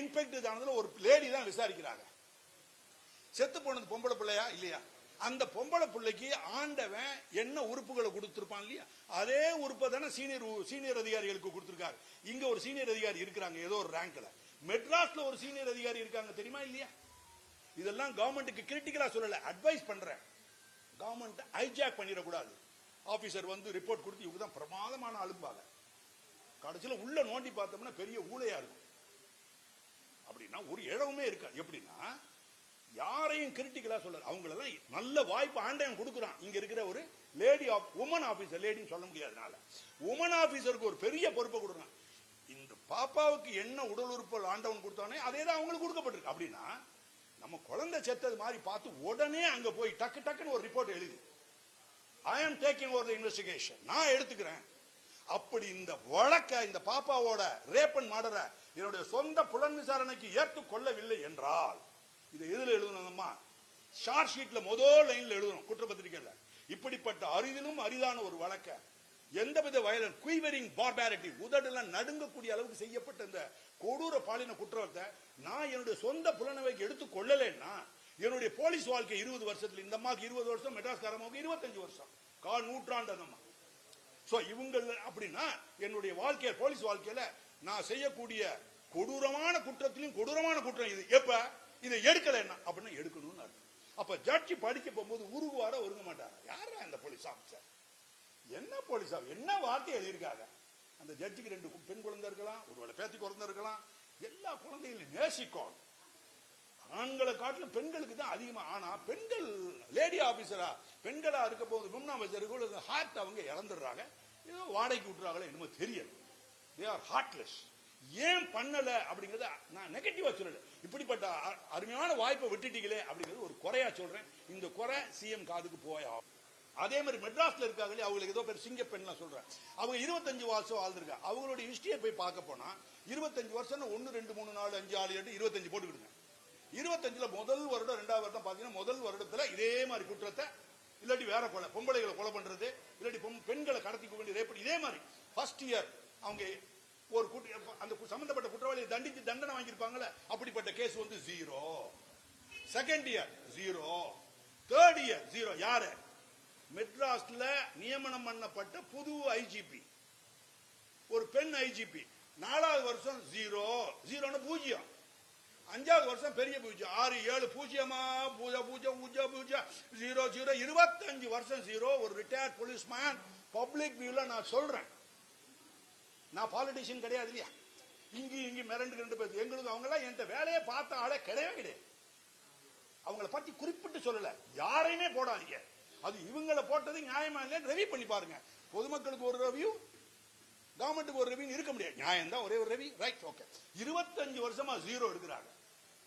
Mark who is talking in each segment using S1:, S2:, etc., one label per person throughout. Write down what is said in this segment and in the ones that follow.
S1: Infect ஆனதுல ஒரு lady தான் விசாரிக்கிறாங்க. செத்து போனது பொம்பளை பிள்ளையா இல்லையா? அந்த பொம்பளை பிள்ளைக்கு ஆண்டவன் என்ன உறுப்புகளை கொடுத்திருப்பான் இல்லையா, அதே உறுப்பை தானே சீனியர் அதிகாரிகளுக்கு கொடுத்திருக்காரு. இங்க ஒரு சீனியர் அதிகாரி இருக்கிறாங்க ஏதோ ஒரு ரேங்க்ல, மெட்ராஸ்ல ஒரு சீனியர் அதிகாரி இருக்காங்க தெரியுமா இல்லையா? இதெல்லாம் கவர்மெண்ட்டுக்கு கிரிட்டிக்கலா சொல்லல, அட்வைஸ் பண்றேன். கவர்மெண்ட் ஹைஜாக் பண்ணிடக்கூடாது. ஆபீசர் வந்து ரிப்போர்ட் கொடுத்து இவங்க தான் பிரமாதமான அலும்பாங்க, கடைசியில் உள்ள நோண்டி பார்த்தோம்னா பெரிய ஊழையா இருக்கும். அப்படின்னா ஒரு இழவுமே இருக்காது. எப்படின்னா யாரையும் கிரிட்டிக்கலா சொல்ல, அவங்களெல்லாம் நல்ல வாய்ப்பு ஆண்டவன் கொடுக்குறான். இங்க இருக்கிற ஒரு லேடி உமன் ஆபீசர், லேடின்னு சொல்ல முடியாதனால உமன் ஆபீசருக்கு ஒரு பெரிய பொறுப்பை கொடுக்குறான். இந்த பாப்பாவுக்கு என்ன உடல் உறுப்பு ஆண்டவன் கொடுத்தானே அதே தான் அவங்களுக்கு கொடுக்கப்பட்டிருக்கு. அப்படின்னா நம்ம குழந்தை செத்தது மாதிரி பார்த்து உடனே அங்க போய் டக்கு டக்குன்னு ஒரு ரிப்போர்ட் எழுதி ஐ ஆம் டேக்கிங் ஓவர் தி இன்வெஸ்டிகேஷன், நான் எடுத்துக்கிறேன். அப்படி இந்த வழக்க, இந்த பாப்பாவோட ரேப் அண்ட் மர்டரை என்னுடைய சொந்த புலன் விசாரணைக்கு ஏற்றுக்கொள்ளவில்லை என்றால் இதை எதுல எழுதணும்மா? ஷார்ட் ஷீட்ல முதல் லைன்ல எழுதணும் குற்றப்பத்திரிகையில. இப்படிப்பட்ட அரிதிலும் அரிதான ஒரு வழக்க, எந்தவித வயலன்ஸ், குய்வரிங் பார்பாரிட்டி, உதடெல்லாம் நடுங்கக்கூடிய அளவுக்கு செய்யப்பட்ட இந்த கொடூர பாலின குற்றத்தை நான் என்னுடைய சொந்த புலனவைக்கு எடுத்துக் கொள்ளலைன்னா என்னுடைய போலீஸ் வாழ்க்கை 20 வருஷத்துல, இந்த அம்மாக்கு 20 வருஷம், மெட்ராஸ்காரமாவுக்கு 25 வருஷம், கால் நூற்றாண்டு அந்த அம்மா. சோ இவங்க அப்படின்னா என்னுடைய வாழ்க்கையில, போலீஸ் வாழ்க்கையில நான் செய்யக்கூடிய கொடூரமான குற்றத்திலும் கொடூரமான குற்றம் இது. எப்ப இதை எடுக்கலைன்னா அப்படின்னா எடுக்கணும்னு அர்த்தம். அப்ப ஜட்ஜி படிக்க போகும்போது உருகுவார ஒருங்க மாட்டார். யாரா இந்த போலீஸ் ஆபீசர், என்ன போலீஸ் ஆபீசர், என்ன வார்த்தை எழுதியிருக்காங்க? அந்த ஜட்ஜிக்கு 2 பெண் குழந்தை இருக்கலாம், ஒருவேளை பேத்தி குழந்தை இருக்கலாம். எல்லா குழந்தைகளையும் நேசிக்கும். ஆண்களை காட்டிலும் பெண்களுக்கு தான் அதிகமா. ஆனா பெண்கள் லேடி ஆபீசரா, பெண்களா இருக்க போது விமன் ஆபீசருக்கு ஹார்ட் அவங்க இழந்துடுறாங்க. ஏதோ வாடகைக்கு விட்டுறாங்களே என்னமோ தெரியல. They are heartless. ஏன் பண்ணல அப்படிங்கறத நான் நெகட்டிவா சொல்லல, இப்படிப்பட்ட அருமையான வாய்ப்பை விட்டுட்டீங்களே அப்படிங்கிறது ஒரு குறையா சொல்றேன். இந்த குறை சிஎம் காதுக்கு போயா. அதே மாதிரி மெட்ராஸ்ல இருக்காங்களே, அவங்களுக்கு ஏதோ பேர் சிங்க பெண் சொல்றேன், அவங்க 25 வருஷம் வாழ்ந்துருக்கா. அவங்களுடைய ஹிஸ்டரியை போய் பார்க்க போனா 25 வருஷம் 1 2 3 4 5 6 7 25 போட்டுக்கிடுங்க. 25ல முதல் வருடம் 2வது வருடம் பாத்தீங்கன்னா முதல் வருடத்துல இதே மாதிரி குற்றத்தை, இல்லாட்டி வேற கொலை, பொம்பளைகளை கொலை பண்றது, இல்லாட்டி பெண்களை கடத்தி வேண்டிய ரேப், இதே மாதிரி ஃபர்ஸ்ட் இயர் அவங்க ஒரு அந்த சம்பந்தப்பட்ட குற்றவாளியை தண்டிச்சு தண்டனை வாங்கியிருப்பாங்கல்ல, அப்படிப்பட்ட கேஸ் வந்து 0. Second year 0, third year 0. யாரு? மெட்ராஸ்ல நியமனம் பண்ணப்பட்ட புது ஐஜிபி, ஒரு பெண் ஐஜிபி. 4வது வருஷம் 0, 0 5வது வருஷம் பெரிய பூஜ்யம், 6 7 பூஜ்யமா, பூஜா பூஜா பூஜா பூஜா 0 0 25 வருஷம் 0. ஒரு ரிட்டையர்ட் போலீஸ்மேன் பப்ளிக் வியூல நான் சொல்றேன், நான் பாலிட்டிஷியன் கிடையாது இல்லையா, இங்க மிரண்டு பேசு. எங்களுக்கு அவங்க எல்லாம் என்கிட்ட வேலையை பார்த்த ஆளே கிடையவே கிடையாது. அவங்களை பத்தி குறிப்பிட்டு சொல்லல, யாரையுமே போடாதீங்க. அது இவங்களை போட்டது நியாயமா இல்லையா ரெவி பண்ணி பாருங்க. பொதுமக்களுக்கு ஒரு ரெவியூ, கவர்மெண்ட்டுக்கு ஒரு ரெவியூ இருக்க முடியாது. நியாயம் தான், ஒரே ஒரு ரெவி, ரைட், ஓகே. 25 வருஷமா 0 எடுக்கிறாங்க.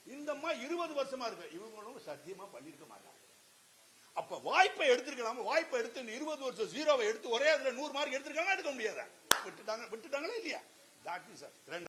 S1: இந்த அம்மா 20 வருஷமா இருக்கு. இவங்களும் சத்தியமா பண்ணிருக்க மாட்டாங்க. அப்ப வாய்ப்பை எடுத்திருக்கலாம். வாய்ப்பை எடுத்து 20 வருஷம் 0வை எடுத்து ஒரே அதுல 100 மார்க் எடுத்திருக்காங்க, எடுக்க முடியாத விட்டுட்டாங்களா இல்லையா? Doctor sir